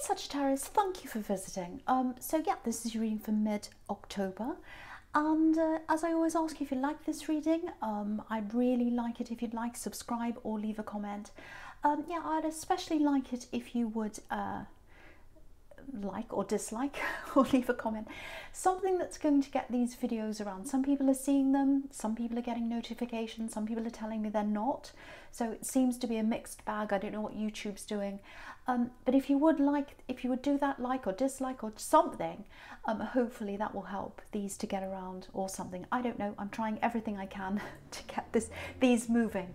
Sagittarius, thank you for visiting. So yeah, this is your reading for mid-October. And as I always ask you, if you like this reading, I'd really like it if you'd like, subscribe or leave a comment. Yeah, I'd especially like it if you would like or dislike or leave a comment. Something that's going to get these videos around. Some people are seeing them, some people are getting notifications, some people are telling me they're not. So it seems to be a mixed bag. I don't know what YouTube's doing. But if you would do that, like or dislike or something, hopefully that will help these to get around or something. I don't know. I'm trying everything I can to get these moving.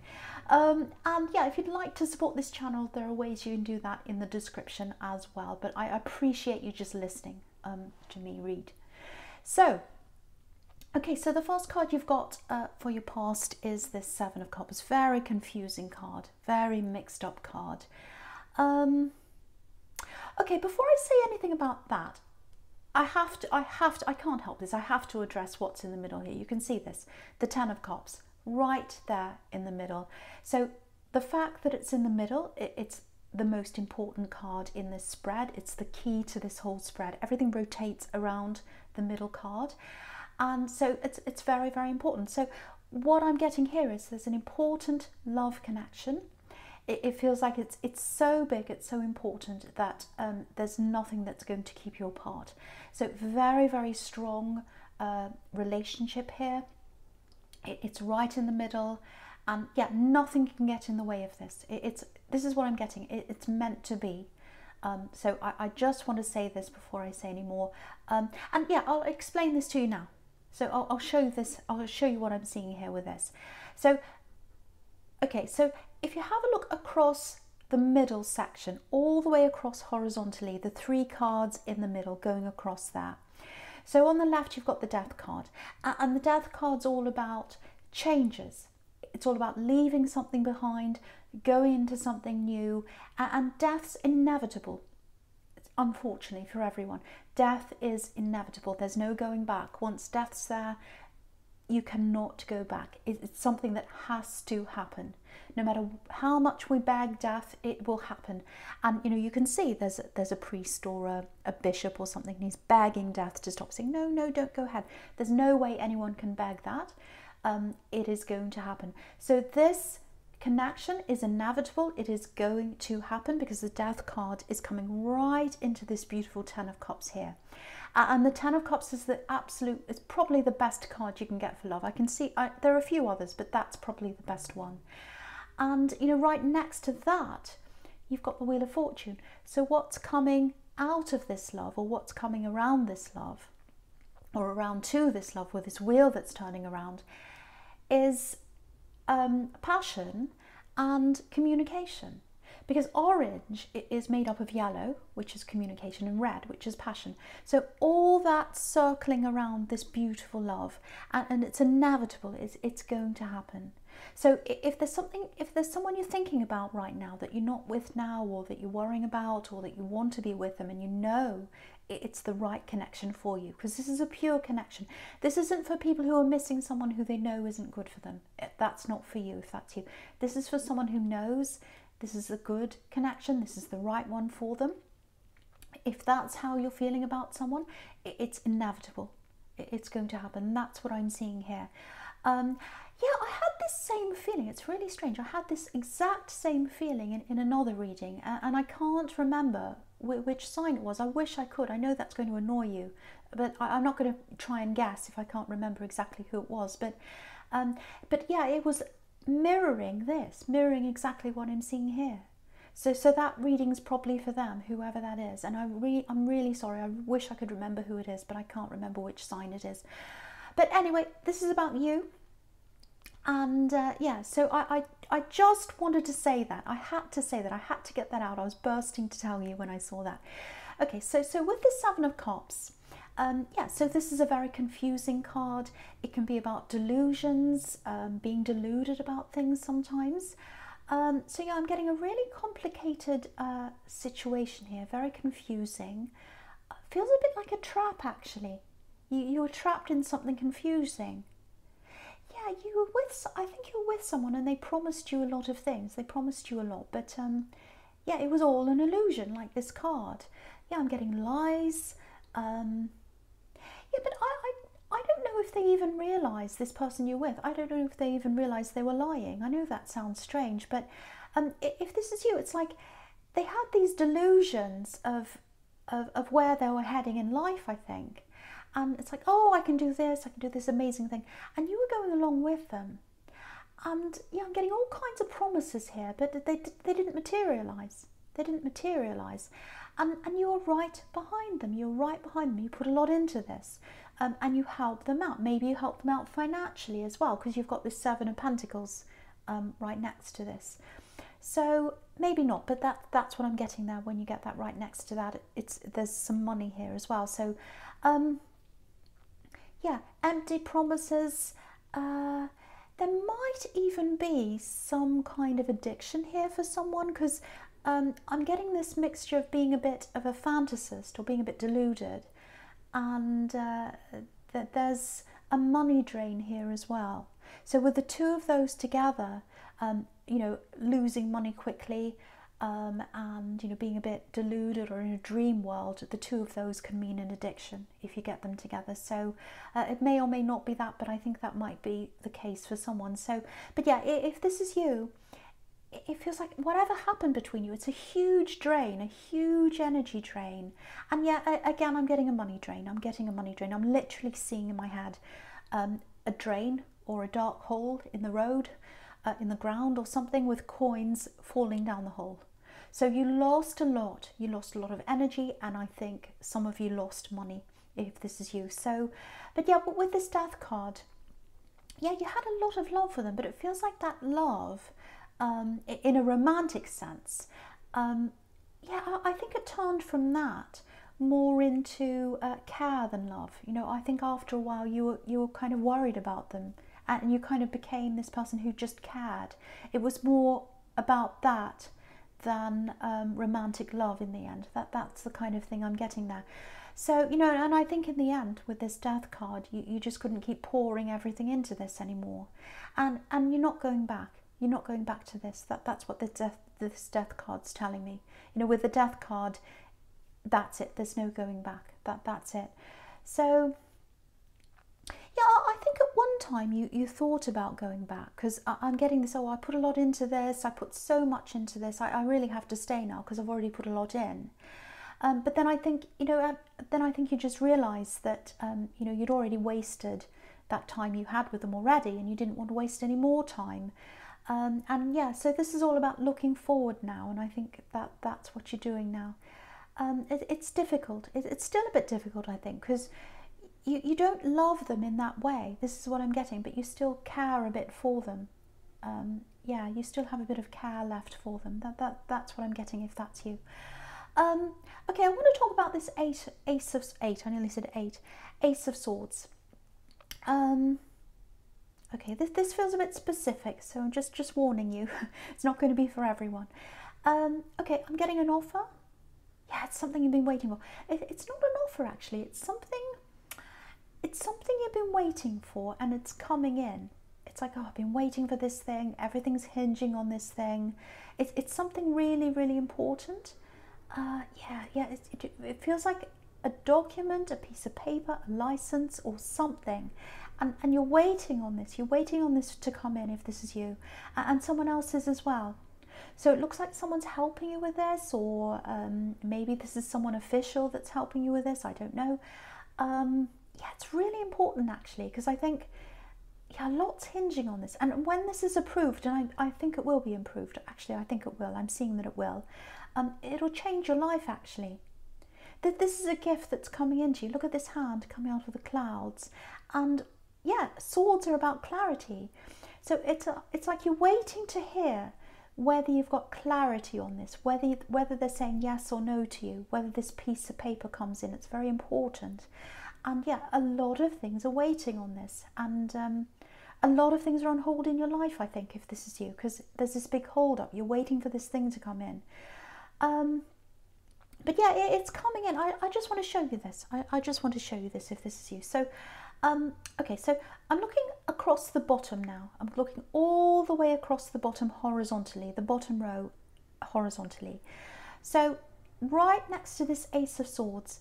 And yeah, if you'd like to support this channel, there are ways you can do that in the description as well. But I appreciate you just listening to me read. So, okay, so the first card you've got for your past is this Seven of Cups. Very confusing card, very mixed up card. Okay, before I say anything about that, I can't help this. I have to address what's in the middle here. You can see this, the Ten of Cups, right there in the middle. So the fact that it's in the middle, it's the most important card in this spread. It's the key to this whole spread. Everything rotates around the middle card. And so it's very, very important. So what I'm getting here is there's an important love connection. It feels like it's so big, it's so important that there's nothing that's going to keep you apart. So very, very strong relationship here. It's right in the middle, and yeah, nothing can get in the way of this. This is what I'm getting. It's meant to be. So I just want to say this before I say any more. And yeah, I'll explain this to you now. So I'll show you this. I'll show you what I'm seeing here with this. So, okay, so if you have a look across the middle section, all the way across horizontally, the three cards in the middle going across there. So on the left, you've got the Death card, and the Death card's all about changes. It's all about leaving something behind, going into something new, and death's inevitable. Unfortunately for everyone, death is inevitable. There's no going back. Once death's there, you cannot go back. It's something that has to happen. No matter how much we beg death, it will happen. And you know, you can see there's a priest or a bishop or something, and he's begging death to stop, saying, no, don't go ahead. There's no way anyone can beg that. It is going to happen. So this connection is inevitable. It is going to happen because the Death card is coming right into this beautiful Ten of Cups here. And the Ten of Cups is it's probably the best card you can get for love. I can see there are a few others, but that's probably the best one. And you know, right next to that, you've got the Wheel of Fortune. So what's coming out of this love, or what's coming around this love, or around to this love with this wheel that's turning around, is passion and communication. Because orange is made up of yellow, which is communication, and red, which is passion. So all that circling around this beautiful love, and it's inevitable, it's going to happen. So if there's someone you're thinking about right now that you're not with now, or that you're worrying about, or that you want to be with them, and you know it's the right connection for you, because this is a pure connection. This isn't for people who are missing someone who they know isn't good for them. That's not for you if that's you. This is for someone who knows this is a good connection, this is the right one for them. If that's how you're feeling about someone, it's inevitable. It's going to happen. That's what I'm seeing here. Yeah, I had this same feeling. It's really strange. I had this exact same feeling in another reading, and I can't remember which sign it was. I wish I could. I know that's going to annoy you, but I'm not going to try and guess if I can't remember exactly who it was. But yeah, it was mirroring exactly what I'm seeing here. So that reading's probably for them, whoever that is. And I'm really sorry. I wish I could remember who it is, but I can't remember which sign it is. But anyway, this is about you. And yeah, so I just wanted to say that. I had to say that. I had to get that out. I was bursting to tell you when I saw that. Okay, so with the Seven of Cups, yeah, so this is a very confusing card. It can be about delusions, being deluded about things sometimes. So yeah, I'm getting a really complicated situation here, very confusing. Feels a bit like a trap, actually. You're trapped in something confusing. Yeah, I think you were with someone and they promised you a lot of things. They promised you a lot, but yeah, it was all an illusion, like this card. Yeah, I'm getting lies. Yeah, but I don't know if they even realise, this person you're with, I don't know if they even realise they were lying. I know that sounds strange, but if this is you, it's like they had these delusions of where they were heading in life, I think. And it's like, oh, I can do this amazing thing. And you were going along with them. And yeah, I'm getting all kinds of promises here, but they didn't materialise. They didn't materialise. And you were right behind them. You're right behind them. You put a lot into this. And you help them out. Maybe you help them out financially as well, because you've got this Seven of Pentacles right next to this. So maybe not, but that's what I'm getting there. When you get that right next to that, there's some money here as well. So yeah, empty promises. There might even be some kind of addiction here for someone, because I'm getting this mixture of being a bit of a fantasist or being a bit deluded, and that there's a money drain here as well. So with the two of those together, you know, losing money quickly, and you know, being a bit deluded or in a dream world, the two of those can mean an addiction if you get them together. So it may or may not be that, but I think that might be the case for someone. So, but yeah, if this is you, it feels like whatever happened between you, it's a huge drain, a huge energy drain. And yeah, again, I'm getting a money drain. I'm getting a money drain. I'm literally seeing in my head a drain or a dark hole in the road, in the ground or something, with coins falling down the hole. So you lost a lot. You lost a lot of energy, and I think some of you lost money, if this is you. So, but yeah, but with this Death card, yeah, you had a lot of love for them, but it feels like that love, in a romantic sense, yeah, I think it turned from that more into care than love. You know, I think after a while you were kind of worried about them, and you kind of became this person who just cared. It was more about that than romantic love in the end. That's the kind of thing I'm getting there. So, you know, and I think in the end with this Death card, you just couldn't keep pouring everything into this anymore, and you're not going back. You're not going back to this. That's what this Death card's telling me. You know, with the Death card, that's it. There's no going back. That's it. So yeah, I think at one time you thought about going back, because I'm getting this, oh, I put a lot into this, I put so much into this, I really have to stay now because I've already put a lot in. But then I think, you know, then I think you just realised that, you know, you'd already wasted that time you had with them already, and you didn't want to waste any more time. And yeah, so this is all about looking forward now, and I think that's what you're doing now. It's difficult. It's still a bit difficult, I think, because you don't love them in that way. This is what I'm getting, but you still care a bit for them. Yeah, you still have a bit of care left for them. That's what I'm getting, if that's you. Okay, I want to talk about this Ace of Eight. I nearly said eight. Ace of Swords. Okay, this feels a bit specific, so I'm just warning you. It's not going to be for everyone. Okay, I'm getting an offer. Yeah, it's something you've been waiting for. It's not an offer, actually. It's something you've been waiting for, and it's coming in. It's like, oh, I've been waiting for this thing. Everything's hinging on this thing. It's something really, really important. Yeah. It feels like a document, a piece of paper, a license, or something. And you're waiting on this. You're waiting on this to come in, if this is you, and someone else is as well. So it looks like someone's helping you with this, or maybe this is someone official that's helping you with this. I don't know. Yeah, it's really important, actually, because I think, yeah, a lot's hinging on this. And when this is approved, and I think it will be improved, actually, I think it will. I'm seeing that it will. It'll change your life, actually. This is a gift that's coming into you. Look at this hand coming out of the clouds. And yeah, swords are about clarity. So it's like you're waiting to hear whether you've got clarity on this, whether they're saying yes or no to you, whether this piece of paper comes in. It's very important. And yeah, a lot of things are waiting on this, and a lot of things are on hold in your life, I think, if this is you, because there's this big hold up. You're waiting for this thing to come in. But yeah, it's coming in. I just want to show you this. I just want to show you this, if this is you. So okay, so I'm looking across the bottom now. I'm looking all the way across the bottom horizontally, the bottom row, horizontally. So right next to this Ace of Swords,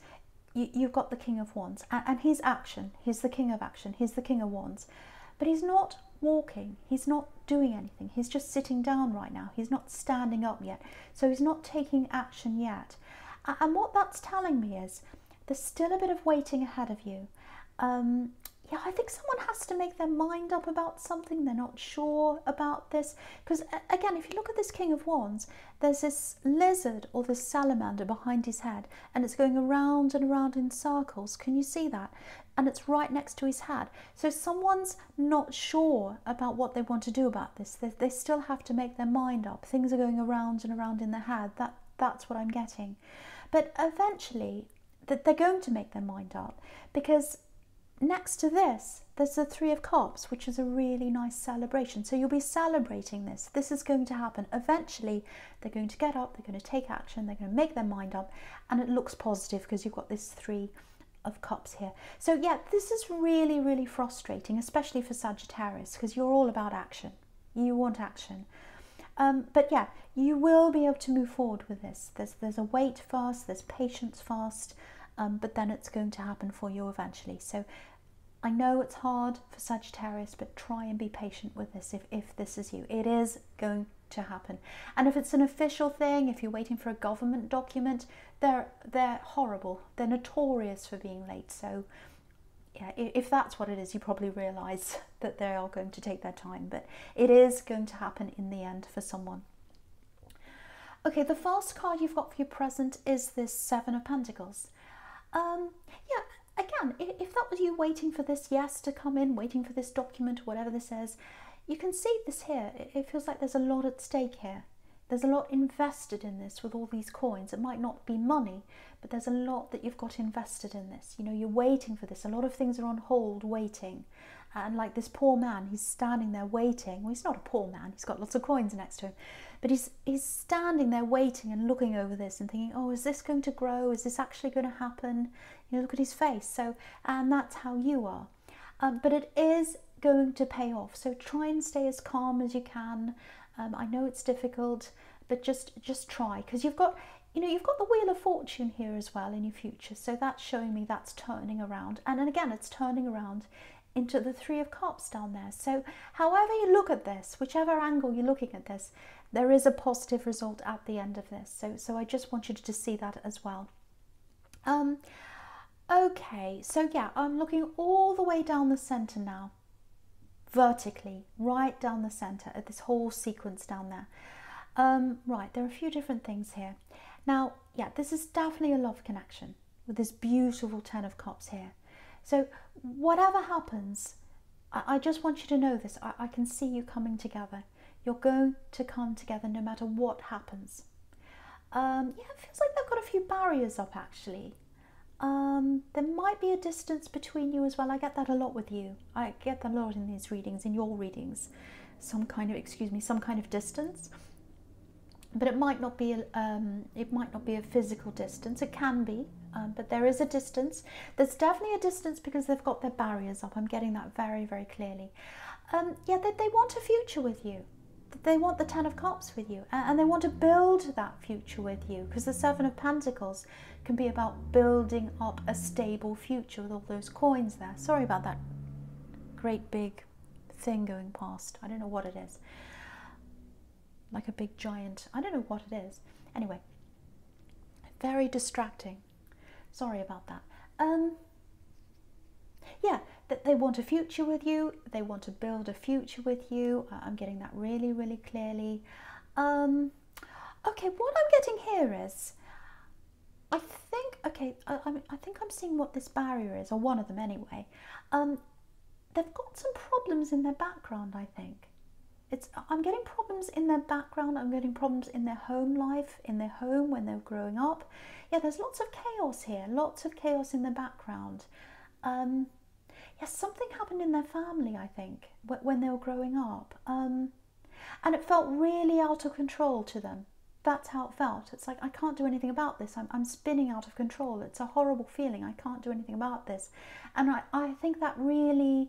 you've got the King of Wands, and he's action. He's the King of Action. He's the King of Wands. But he's not walking. He's not doing anything. He's just sitting down right now. He's not standing up yet. So he's not taking action yet. And what that's telling me is there's still a bit of waiting ahead of you. Yeah, I think someone has to make their mind up about something. They're not sure about this. Because again, if you look at this King of Wands, there's this lizard or this salamander behind his head, and it's going around and around in circles. Can you see that? And it's right next to his head. So someone's not sure about what they want to do about this. They still have to make their mind up. Things are going around and around in their head. That's what I'm getting. But eventually, they're going to make their mind up, because next to this, there's the Three of Cups, which is a really nice celebration. So you'll be celebrating this. This is going to happen. Eventually, they're going to get up, they're going to take action, they're going to make their mind up, and it looks positive because you've got this Three of Cups here. So yeah, this is really, really frustrating, especially for Sagittarius, because you're all about action. You want action. But yeah, you will be able to move forward with this. There's a wait first, there's patience first, but then it's going to happen for you eventually. So I know it's hard for Sagittarius, but try and be patient with this if this is you. It is going to happen. And if it's an official thing, if you're waiting for a government document, they're horrible. They're notorious for being late. So yeah, if that's what it is, you probably realise that they are going to take their time, but it is going to happen in the end for someone. Okay, the first card you've got for your present is this Seven of Pentacles. Yeah, again, if that was you waiting for this yes to come in, waiting for this document, whatever this is, you can see this here. It feels like there's a lot at stake here. There's a lot invested in this with all these coins. It might not be money, but there's a lot that you've got invested in this. You know, you're waiting for this. A lot of things are on hold, waiting. And like this poor man, he's standing there waiting. Well, he's not a poor man. He's got lots of coins next to him. But he's standing there waiting and looking over this and thinking, oh, is this going to grow? Is this actually going to happen? You know, look at his face. So, and that's how you are. But it is going to pay off. So try and stay as calm as you can. I know it's difficult, but just try, because you've got the Wheel of Fortune here as well in your future. So that's showing me that's turning around. And then again, it's turning around into the Three of Cups down there. So however you look at this, whichever angle you're looking at this, there is a positive result at the end of this. So I just want you to see that as well. Okay, so yeah, I'm looking all the way down the center now, vertically, right down the center at this whole sequence down there. Right, there are a few different things here. Now, yeah, this is definitely a love connection with this beautiful Ten of Cups here. So whatever happens, I just want you to know this. I can see you coming together. You're going to come together no matter what happens. Yeah, it feels like they've got a few barriers up actually. There might be a distance between you as well. I get that a lot with you. I get that a lot in these readings, in your readings. Some kind of distance. But it might not be a physical distance. It can be, but there is a distance. There's definitely a distance because they've got their barriers up. I'm getting that very, very clearly. Yeah, they want a future with you. They want the Ten of Cups with you, and they want to build that future with you, because the Seven of Pentacles can be about building up a stable future with all those coins there. Sorry about that great big thing going past. I don't know what it is. Like a big giant, I don't know what it is. Anyway, very distracting. Sorry about that. Yeah, that they want a future with you. They want to build a future with you. I'm getting that really, really clearly. Okay, what I'm getting here is, I think I'm seeing what this barrier is, or one of them anyway. They've got some problems in their background, I think. I'm getting problems in their background. I'm getting problems in their home life, in their home when they're growing up. Yeah, there's lots of chaos here, lots of chaos in the background. Yeah, something happened in their family, I think, when they were growing up. And it felt really out of control to them. That's how it felt. It's like, I can't do anything about this. I'm spinning out of control. It's a horrible feeling. I can't do anything about this. And I think that really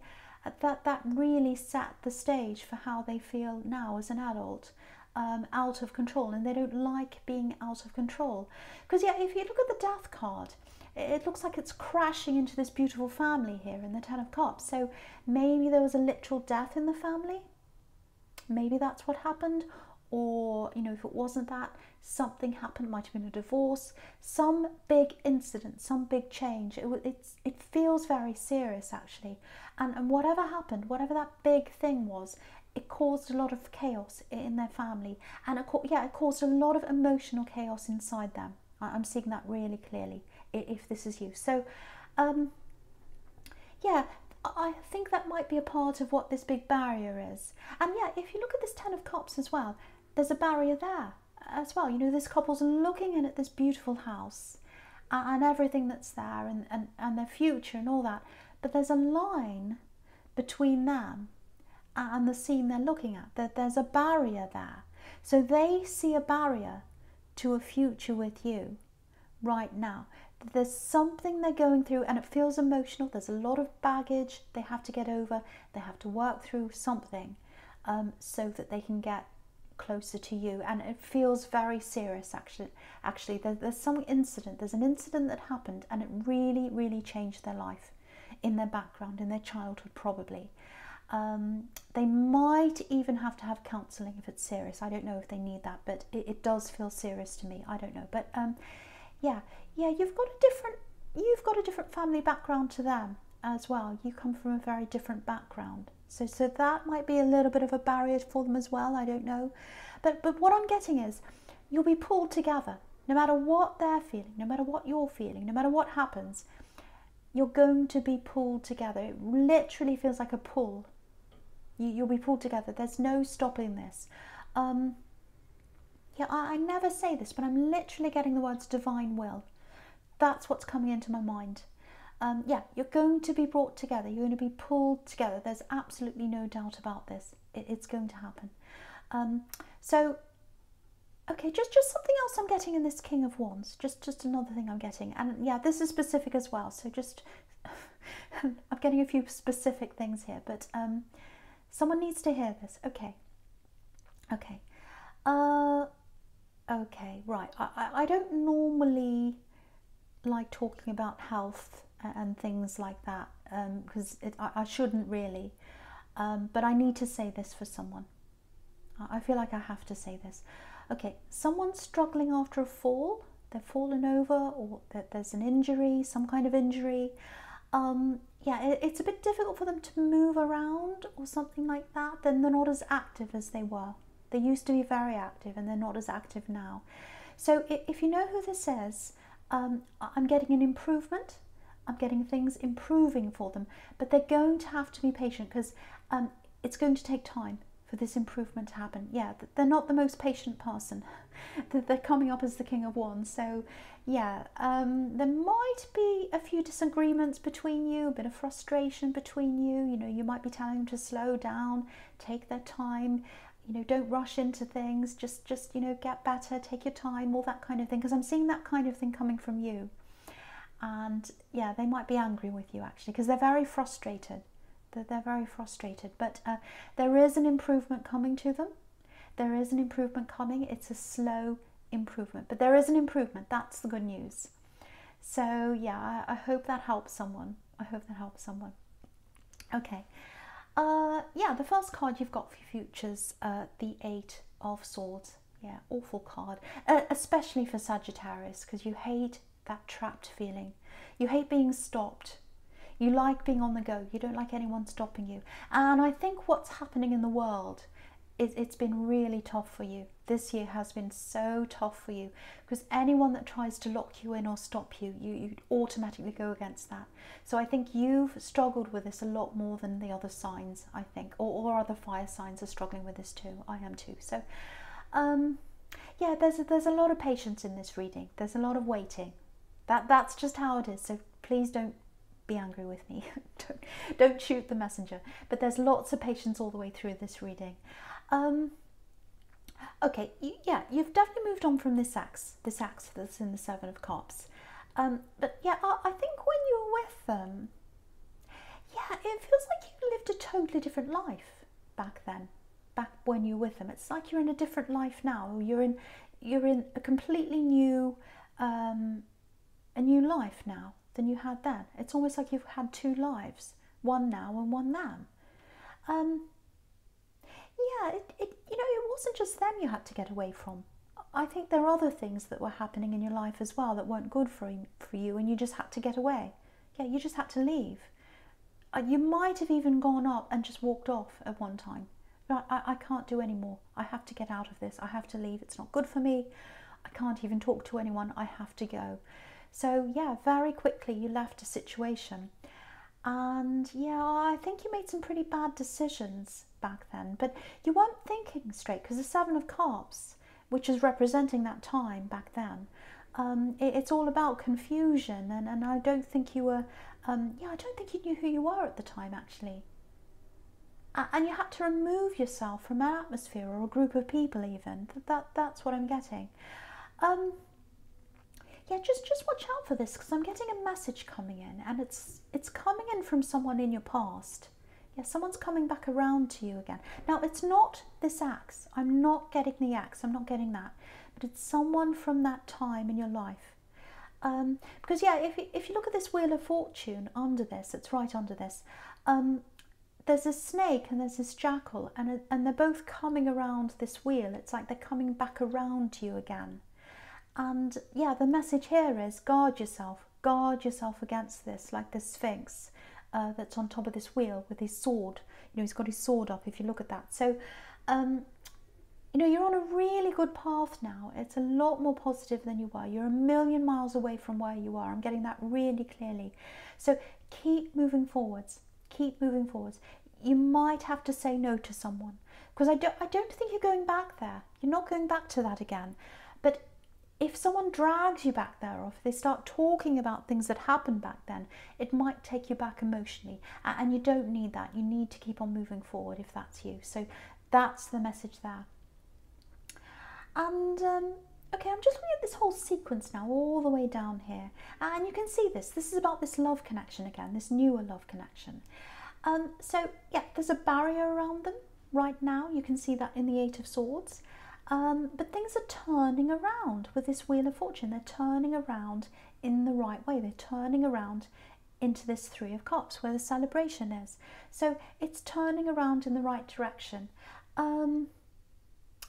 set the stage for how they feel now as an adult. out of control, and they don't like being out of control. Because yeah, if you look at the Death card, it looks like it's crashing into this beautiful family here in the Ten of Cups. So maybe there was a literal death in the family. Maybe that's what happened. Or, you know, if it wasn't that, something happened. It might have been a divorce, some big incident, some big change. It feels very serious, actually. And whatever happened, whatever that big thing was, it caused a lot of chaos in their family. And it caused a lot of emotional chaos inside them. I'm seeing that really clearly, if this is you. So, yeah, I think that might be a part of what this big barrier is. And yeah, if you look at this Ten of Cups as well, there's a barrier there as well. You know, this couple's looking in at this beautiful house and everything that's there, and their future and all that. But there's a line between them and the scene they're looking at. There's a barrier there. So they see a barrier to a future with you right now. There's something they're going through, and it feels emotional. There's a lot of baggage they have to get over. They have to work through something so that they can get closer to you, and it feels very serious. Actually, there's some incident. There's an incident that happened, and it really changed their life, in their background, in their childhood, probably. They might even have to have counselling if it's serious. I don't know if they need that, but it does feel serious to me. I don't know, but yeah, you've got a different family background to them as well. You come from a very different background. So that might be a little bit of a barrier for them as well. I don't know. But what I'm getting is you'll be pulled together. No matter what they're feeling, no matter what you're feeling, no matter what happens, you're going to be pulled together. It literally feels like a pull. You'll be pulled together. There's no stopping this. Yeah, I never say this, but I'm literally getting the words divine will. That's what's coming into my mind. Yeah, you're going to be brought together. You're going to be pulled together. There's absolutely no doubt about this. It's going to happen. So, okay, just something else I'm getting in this King of Wands. Just another thing I'm getting. And yeah, this is specific as well. So just, I'm getting a few specific things here. But someone needs to hear this. Okay. Okay. Okay, right. I don't normally like talking about health and things like that, because I shouldn't really, but I need to say this for someone. I feel like I have to say this. Okay, someone's struggling after a fall. They've fallen over, or there's an injury, some kind of injury. Yeah, it's a bit difficult for them to move around or something like that. Then they're not as active as they were. They used to be very active, and they're not as active now. So if you know who this is, I'm getting an improvement. I'm getting things improving for them, but they're going to have to be patient, because it's going to take time for this improvement to happen. Yeah, they're not the most patient person. They're coming up as the King of Wands. So yeah, there might be a few disagreements between you, a bit of frustration between you. You know, you might be telling them to slow down, take their time. You know, don't rush into things. Just you know, get better, take your time, all that kind of thing. Because I'm seeing that kind of thing coming from you. And yeah, they might be angry with you actually, because they're very frustrated. They're very frustrated. But there is an improvement coming to them. There is an improvement coming. It's a slow improvement, but there is an improvement. That's the good news. So yeah, I hope that helps someone. I hope that helps someone. Okay. Yeah, the first card you've got for futures, the Eight of Swords. Yeah, awful card, especially for Sagittarius, because you hate that trapped feeling. You hate being stopped. You like being on the go. You don't like anyone stopping you. And I think what's happening in the world is it's been really tough for you. This year has been so tough for you, because anyone that tries to lock you in or stop you, you automatically go against that. So I think you've struggled with this a lot more than the other signs, I think, or other fire signs are struggling with this too. I am too. So yeah, there's a lot of patience in this reading. There's a lot of waiting. That's just how it is. So please don't be angry with me. don't shoot the messenger. But there's lots of patience all the way through this reading. Okay, yeah, you've definitely moved on from this axe that's in the Seven of Cups. But yeah, I think when you were with them, yeah, it feels like you lived a totally different life back then. back when you're with them. It's like you're in a different life now. You're in a completely new life now than you had then. It's almost like you've had two lives, one now and one then. Yeah, it wasn't just them you had to get away from. I think there are other things that were happening in your life as well that weren't good for you, and you just had to get away. Yeah, you just had to leave. You might have even gone up and just walked off at one time. I can't do any more. I have to get out of this. I have to leave. It's not good for me. I can't even talk to anyone. I have to go. So yeah, very quickly you left a situation. And yeah, I think you made some pretty bad decisions back then. But you weren't thinking straight, because the Seven of Cups, which is representing that time back then, it's all about confusion. And I don't think you were, I don't think you knew who you were at the time, actually. And you had to remove yourself from an atmosphere or a group of people even. That's what I'm getting. Yeah, just watch out for this, because I'm getting a message coming in, and it's coming in from someone in your past. Yeah, someone's coming back around to you again. Now, it's not this axe. I'm not getting the axe. I'm not getting that. But it's someone from that time in your life. Because yeah, if you look at this Wheel of Fortune under this, it's right under this. There's a snake and there's this jackal, and they're both coming around this wheel. It's like they're coming back around to you again. And yeah, the message here is guard yourself against this, like the Sphinx that's on top of this wheel with his sword. He's got his sword up, if you look at that. So, you're on a really good path now. It's a lot more positive than you were. You're a million miles away from where you are. I'm getting that really clearly. So keep moving forwards. Keep moving forwards. You might have to say no to someone, because I don't think you're going back there. You're not going back to that again. But if someone drags you back there, or if they start talking about things that happened back then, it might take you back emotionally. And you don't need that. You need to keep on moving forward if that's you. So that's the message there. And okay, I'm just looking at this whole sequence now, all the way down here. And you can see this. This is about this love connection again, this newer love connection. So yeah, there's a barrier around them right now. You can see that in the Eight of Swords. But things are turning around with this Wheel of Fortune. They're turning around in the right way. They're turning around into this Three of Cups where the celebration is. So it's turning around in the right direction.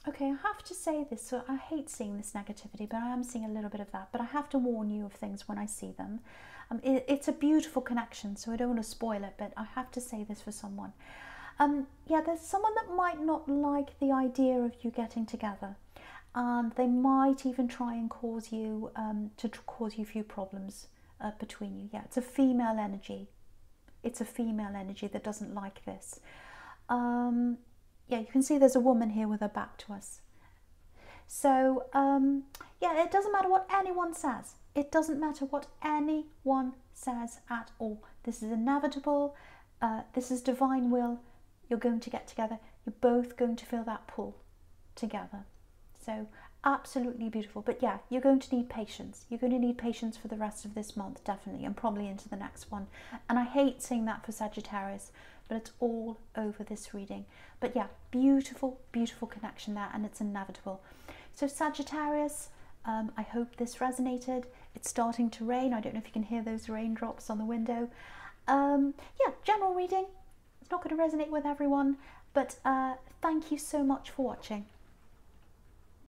Okay, I have to say this. So I hate seeing this negativity, but I am seeing a little bit of that. But I have to warn you of things when I see them. It's a beautiful connection, so I don't want to spoil it, but I have to say this for someone. Yeah, there's someone that might not like the idea of you getting together, and they might even try and cause you a few problems between you. Yeah, it's a female energy. It's a female energy that doesn't like this. Yeah, you can see there's a woman here with her back to us. So yeah, it doesn't matter what anyone says. It doesn't matter what anyone says at all. This is inevitable. This is divine will. You're going to get together. You're both going to feel that pull together. So absolutely beautiful. But yeah, you're going to need patience. You're going to need patience for the rest of this month, definitely, and probably into the next one. And I hate seeing that for Sagittarius, but it's all over this reading. But yeah, beautiful, beautiful connection there, and it's inevitable. So Sagittarius, I hope this resonated. It's starting to rain. I don't know if you can hear those raindrops on the window. Yeah, general reading. It's not going to resonate with everyone, but thank you so much for watching.